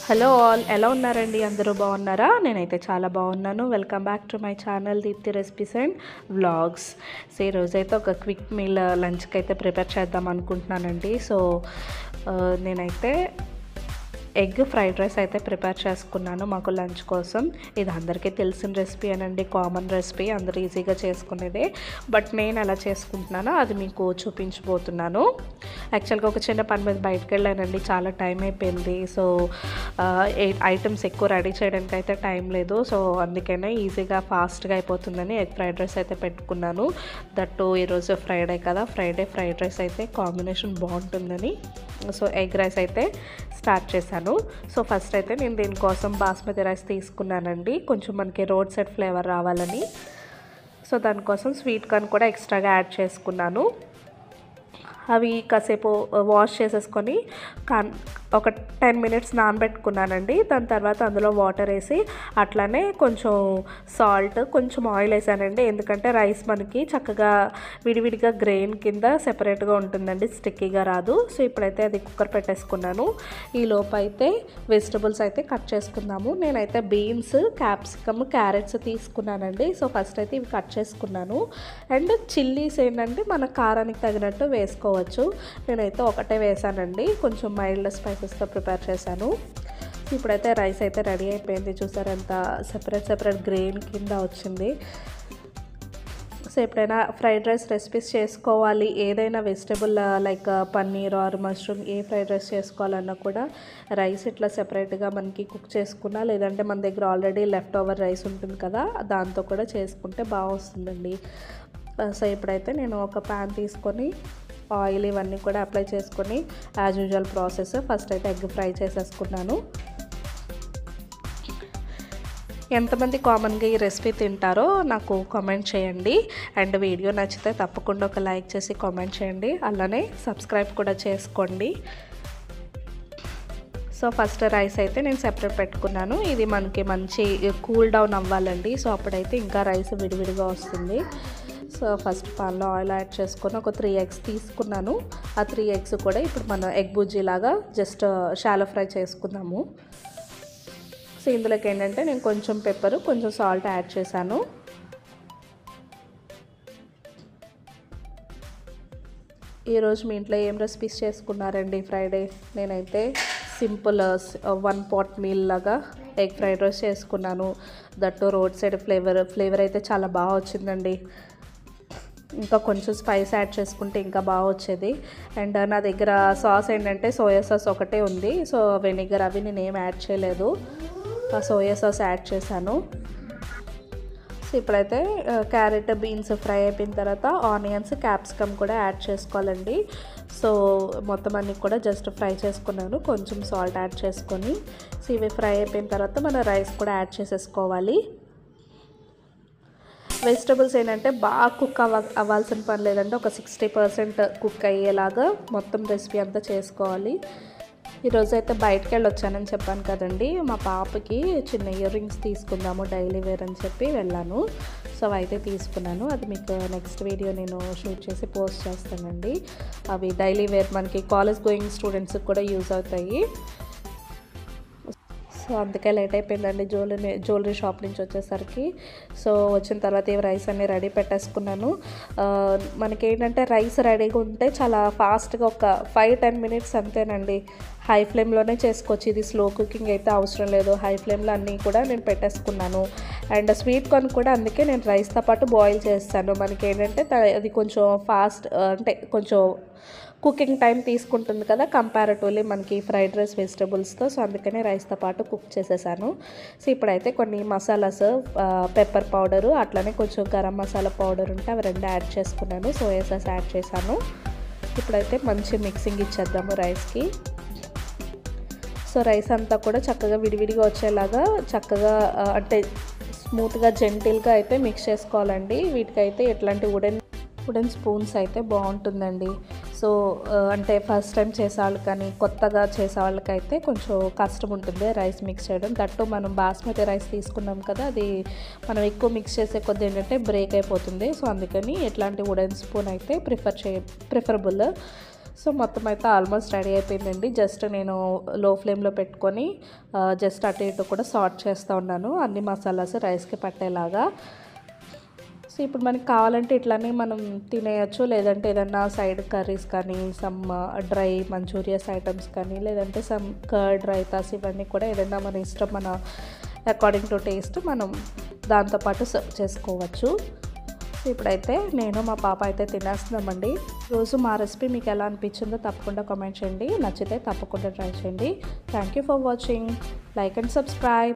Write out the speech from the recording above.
Hello all, ఎలా ఉన్నారండి? అందరూ బాగున్నారా? నేనైతే చాలా బాగున్నాను. Welcome back to my channel Deepthi recipes and vlogs. So ఈరోజైతే ఒక క్విక్ మీల్ లంచ్కి అయితే ప్రిపేర్ చేద్దాం అనుకుంటున్నానండి. నేనైతే ఎగ్ ఫ్రైడ్ రైస్ అయితే ప్రిపేర్ చేసుకున్నాను మాకు లంచ్ కోసం. ఇది అందరికీ తెలిసిన రెసిపీ అనండి, కామన్ రెసిపీ, అందరూ ఈజీగా చేసుకునేదే. బట్ నేను ఎలా చేసుకుంటున్నానో అది మీకు చూపించబోతున్నాను. యాక్చువల్గా ఒక చిన్న పని మీద బయటకు వెళ్ళానండి, చాలా టైం అయిపోయింది. ఐటమ్స్ ఎక్కువ రెడీ చేయడానికి అయితే టైం లేదు. అందుకనే ఈజీగా ఫాస్ట్గా అయిపోతుందని ఎగ్ ఫ్రైడ్ రైస్ అయితే పెట్టుకున్నాను. దట్టు ఈరోజు ఫ్రైడే కదా, ఫ్రైడ్ రైస్ అయితే కాంబినేషన్ బాగుంటుందని ఎగ్ రైస్ అయితే స్టార్ట్ చేశాను. ఫస్ట్ అయితే నేను దీనికోసం బాస్మతి రైస్ తీసుకున్నానండి, కొంచెం మనకి రోడ్ సైడ్ ఫ్లేవర్ రావాలని. దానికోసం స్వీట్ కార్న్ కూడా ఎక్స్ట్రాగా యాడ్ చేసుకున్నాను. అవి కాసేపు వాష్ చేసేసుకొని ఒక 10 మినిట్స్ నానబెట్టుకున్నానండి. దాని తర్వాత అందులో వాటర్ వేసి అట్లానే కొంచెం సాల్ట్, కొంచెం ఆయిల్ వేసానండి. ఎందుకంటే రైస్ మనకి చక్కగా విడివిడిగా గ్రెయిన్ కింద సెపరేట్గా ఉంటుందండి, స్టిక్కీగా రాదు. ఇప్పుడైతే అది కుక్కర్ పెట్టేసుకున్నాను. ఈ లోపు అయితే వెజిటబుల్స్ అయితే కట్ చేసుకుందాము. నేనైతే బీన్స్, క్యాప్సికమ్, క్యారెట్స్ తీసుకున్నానండి. ఫస్ట్ అయితే ఇవి కట్ చేసుకున్నాను. అండ్ చిల్లీస్ ఏంటంటే మన కారానికి తగినట్టు వేసుకోవచ్చు. నేనైతే ఒకటే వేసానండి, కొంచెం మైల్డ్ స్పైసెస్తో ప్రిపేర్ చేశాను. ఇప్పుడైతే రైస్ అయితే రెడీ అయిపోయింది. చూసారు ఎంత సెపరేట్ గ్రెయిన్ కింద వచ్చింది. ఎప్పుడైనా ఫ్రైడ్ రైస్ రెసిపీస్ చేసుకోవాలి, ఏదైనా vegetable like paneer or mushroom a fried rice చేసుకోవాలన్నా కూడా రైస్ ఇట్లా సెపరేట్గా మనకి కుక్ చేసుకున్నా, లేదంటే మన దగ్గర ఆల్రెడీ లెఫ్ట్ ఓవర్ రైస్ ఉంటుంది కదా, దాంతో కూడా చేసుకుంటే బాగా వస్తుందండి. ఇప్పుడైతే నేను ఒక ప్యాన్ తీసుకొని ఆయిల్ ఇవన్నీ కూడా అప్లై చేసుకొని యాజ్ యూజువల్ ప్రాసెస్ ఫస్ట్ అయితే ఎగ్ ఫ్రై చేసేసుకున్నాను. ఎంతమంది కామన్గా ఈ రెసిపీ తింటారో నాకు కామెంట్ చేయండి. అండ్ వీడియో నచ్చితే తప్పకుండా ఒక లైక్ చేసి కామెంట్ చేయండి, అలానే సబ్స్క్రైబ్ కూడా చేసుకోండి. ఫస్ట్ రైస్ అయితే నేను సెపరేట్ పెట్టుకున్నాను. ఇది మనకి మంచి కూల్ డౌన్ అవ్వాలండి. అప్పుడైతే ఇంకా రైస్ విడివిడిగా వస్తుంది. ఫస్ట్ పాన్లో ఆయిల్ యాడ్ చేసుకొని ఒక 3 ఎగ్స్ తీసుకున్నాను. ఆ 3 ఎగ్స్ కూడా ఇప్పుడు మనం ఎగ్ బుజ్జీ లాగా జస్ట్ షాలో ఫ్రై చేసుకుందాము. ఇందులోకి ఏంటంటే నేను కొంచెం పెప్పర్, కొంచెం సాల్ట్ యాడ్ చేశాను. ఈరోజు మీ ఇంట్లో ఏం రెసిపీస్ చేసుకున్నారండి ఫ్రైడే? నేనైతే సింపుల్ 1 పాట్ మీల్ లాగా ఎగ్ ఫ్రైడ్ రైస్ చేసుకున్నాను. దట్టు రోడ్ సైడ్ ఫ్లేవర్ అయితే చాలా బాగా వచ్చిందండి. ఇంకా కొంచెం స్పైస్ యాడ్ చేసుకుంటే ఇంకా బాగా వచ్చేది. అండ్ నా దగ్గర సాస్ ఏంటంటే సోయా సాస్ ఒకటే ఉంది. వెనిగర్ అవి నేను ఏం యాడ్ చేయలేదు, సోయా సాస్ యాడ్ చేశాను. ఇప్పుడైతే క్యారెట్, బీన్స్ ఫ్రై అయిపోయిన తర్వాత ఆనియన్స్, క్యాప్సికమ్ కూడా యాడ్ చేసుకోవాలండి. మొత్తం అన్నీ కూడా జస్ట్ ఫ్రై చేసుకున్నాను, కొంచెం సాల్ట్ యాడ్ చేసుకొని. ఇవి ఫ్రై అయిపోయిన తర్వాత మన రైస్ కూడా యాడ్ చేసేసుకోవాలి. వెజిటబుల్స్ ఏంటంటే బాగా కుక్ అవ్వాల్సిన పని లేదంటే ఒక 60% కుక్ అయ్యేలాగా మొత్తం రెసిపీ అంతా చేసుకోవాలి. ఈరోజు అయితే బయటకు వెళ్ళి వచ్చానని చెప్పాను కదండి, మా పాపకి చిన్న ఇయర్ రింగ్స్ తీసుకుందాము డైలీ వేర్ అని చెప్పి వెళ్ళాను. అయితే తీసుకున్నాను. అది మీకు నెక్స్ట్ వీడియో నేను షూట్ చేసి పోస్ట్ చేస్తానండి. అవి డైలీ వేర్ మనకి కాలేజ్ గోయింగ్ స్టూడెంట్స్కి కూడా యూజ్ అవుతాయి. అందుకే లేట్ అయిపోయిందండి జ్యువెలరీ షాప్ నుంచి వచ్చేసరికి. వచ్చిన తర్వాత ఈ రైస్ అన్ని రెడీ పెట్టేసుకున్నాను. మనకేంటంటే రైస్ రెడీగా ఉంటే చాలా ఫాస్ట్గా ఒక 5-10 మినిట్స్ అంతేనండి. హై ఫ్లేమ్లోనే చేసుకోవచ్చు, ఇది స్లో కుకింగ్ అయితే అవసరం లేదు. హై ఫ్లేమ్లో అన్నీ కూడా నేను పెట్టేసుకున్నాను. అండ్ స్వీట్ కార్న్ కూడా అందుకే నేను రైస్తో పాటు బాయిల్ చేస్తాను. మనకి ఏంటంటే అది కొంచెం ఫాస్ట్ అంటే కొంచెం కుకింగ్ టైం తీసుకుంటుంది కదా కంపారిటివ్లీ మనకి ఫ్రైడ్ రైస్ వెజిటబుల్స్తో. అందుకనే రైస్తో పాటు కుక్ చేసేసాను. ఇప్పుడైతే కొన్ని మసాలాస్, పెప్పర్ పౌడరు, అట్లనే కొంచెం గరం మసాలా పౌడర్ ఉంటే అవి 2 యాడ్ చేసుకున్నాను. సోయా సాస్ యాడ్ చేశాను. ఇప్పుడైతే మంచి మిక్సింగ్ ఇచ్చేద్దాము రైస్కి. రైస్ అంతా కూడా చక్కగా విడివిడిగా వచ్చేలాగా చక్కగా అంటే స్మూత్గా జెంటిల్గా అయితే మిక్స్ చేసుకోవాలండి. వీటికైతే ఎట్లాంటి వుడెన్ స్పూన్స్ అయితే బాగుంటుందండి. అంటే ఫస్ట్ టైం చేసేవాళ్ళు కానీ కొత్తగా చేసేవాళ్ళకైతే కొంచెం కష్టం ఉంటుంది రైస్ మిక్స్ చేయడం. దట్టు మనం బాస్మతి రైస్ తీసుకున్నాం కదా, అది మనం ఎక్కువ మిక్స్ చేసే కొద్ది ఏంటంటే బ్రేక్ అయిపోతుంది. అందుకని ఎట్లాంటి వుడెన్ స్పూన్ అయితే ప్రిఫరబుల్. సో మొత్తం అయితే ఆల్మోస్ట్ రెడీ అయిపోయిందండి. జస్ట్ నేను లో ఫ్లేమ్లో పెట్టుకొని జస్ట్ అటు ఇటు కూడా సార్ట్ చేస్తూ ఉన్నాను అన్ని మసాలాస్ రైస్కి పట్టేలాగా. సో ఇప్పుడు మనకి కావాలంటే ఇట్లానే మనం తినేయచ్చు, లేదంటే ఏదన్నా సైడ్ కర్రీస్ కానీ సమ్ డ్రై మంచూరియాస్ ఐటమ్స్ కానీ లేదంటే సమ్ కర్డ్ రైతాస్ ఇవన్నీ కూడా ఏదైనా మన ఇష్టం, మన అకార్డింగ్ టు టేస్ట్ మనం దాంతోపాటు సర్వ్ చేసుకోవచ్చు. సో ఇప్పుడైతే నేను మా పాప అయితే తినేస్తున్నామండి. రోజు మా రెసిపీ మీకు ఎలా అనిపించిందో తప్పకుండా కామెంట్ చేయండి. నచ్చితే తప్పకుండా ట్రై చేయండి. Thank you for watching. Like and subscribe.